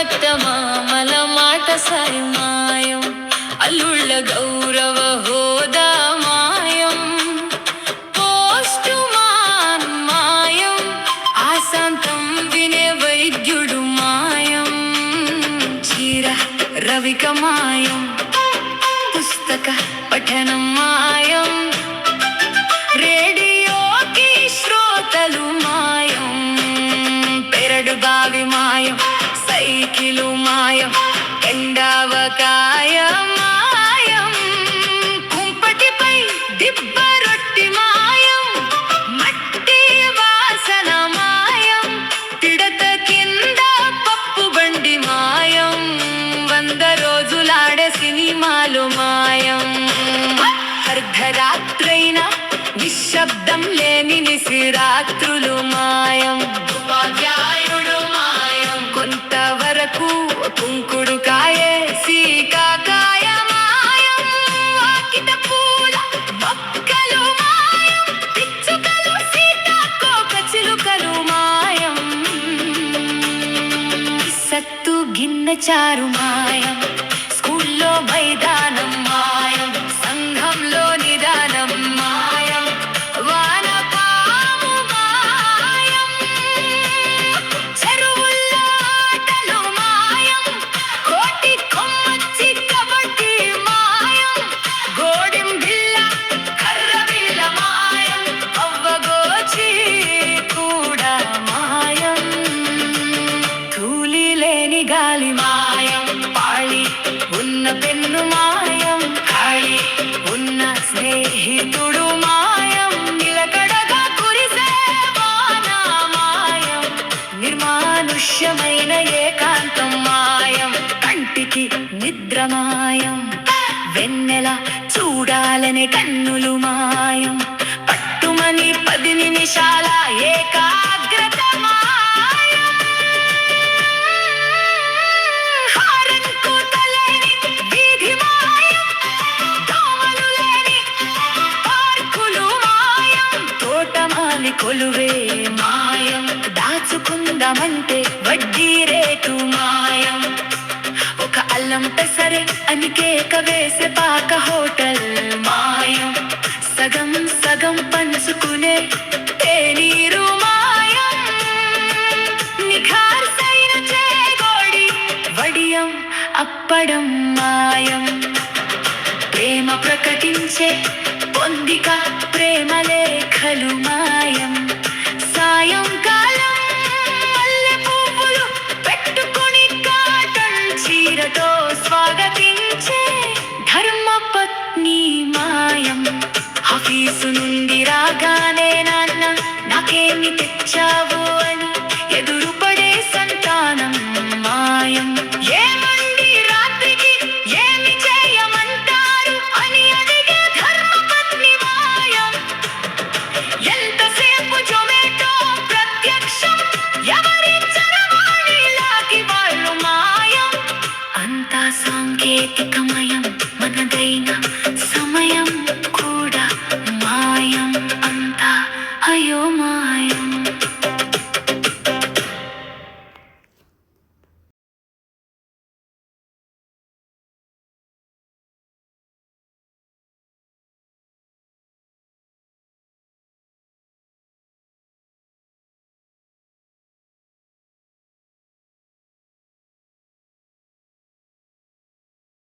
అత్తమామల మాట సాయం మాయం, అల్లుళ్ళ గౌరవ హోదా మాయం, పోస్టు మాన్ మాయం, ఆశాంతం వినే వైద్యుడు మాయం, చీర రవిక మాయం, పుస్తక పఠనం మాయం, రేడియోకి శ్రోతలు మాయం, పెరడు బావి మాయం, సైకిలు మాయం, ఎండావకాయ మాయం, కుంపటిపై దిబ్బ రొట్టి మాయం, మట్టి వాసన మాయం, పిడత కింద పప్పు బండి మాయం, 100 రోజులాడే సినిమాలు మాయం, అర్ధరాత్రైనా నిశ్శబ్దం లేని నిశిరాత్రులు మాయం, ఉపాధ్యాయుడు మాయం, కొంతవరకు కుంకుడు కాయే సీకాకాయ మాయం, వాకిట పూల మొక్కలు మాయం, పిచ్చుకలు సీతాకోక చిలుకలు మాయం, సత్తు గిన్నె చారు మాయం, స్కూల్లో మైదానం మాయం, సంఘంలో నిదానం మాయం, వానపాము మాయం, చెరువుల్లో ఆటలు మాయం, కోటి కొమ్మచ్చి కబడ్డీ మాయం, గోడిం బిళ్ళ కర్ర బిళ్ళ మాయం, అవ్వగోచి కూడా మాయం, ధూళి లేని గాలి మాయం, పాళి ఉన్న పెన్ను మాయం, ఖాళీ ఉన్న స్నేహితుడు మాయం, నిలకడగా కురిసే వాన మాయం, నిర్మానుష్యమైన ఏకాంతం మాయం, కంటికి నిద్ర మాయం, వెన్నెల చూడాలనే కన్నులు మాయం, పట్టుమని 10 నిమిషాల ఏకాగ్రత మాయం, హారన్ కూతలేని వీధి మాయం, దోమలు లేని పార్కులు మాయం, తోటమాలి కొలువే మాయం, దాచుకుందామంటే వడ్డీ రేటు మాయం, ఒక అల్లం పెసరే అని కేక వేసే పాక హోటల్ మాయం, సగం సగం పంచుకునే తేనీరు మాయం, నిఖార్సైన చేగోడి వడియం అప్పడం మాయం, ప్రేమ ప్రకటించే పొందిక ప్రేమ లేఖలు మాయం, సాయంకాలం మల్లె పువ్వులు పెట్టుకుని కాటన్ చీరతో స్వాగతించే ధర్మపత్ని మాయం, ఆఫీసు నుండి రాగానే నాన్న నాకేమి తెచ్చావు అని ఎదురుపడే సంతానం మాయం, ఏమండి రాత్రికి ఏమి చేయమంటారు అని అడిగే ధర్మపత్ని మాయం, ఎంతసేపు జొమాటో ప్రత్యక్షం, ఎవరి చరవాణి లాగి వాళ్ళు మాయం, అంతా సాంకేతికమయం.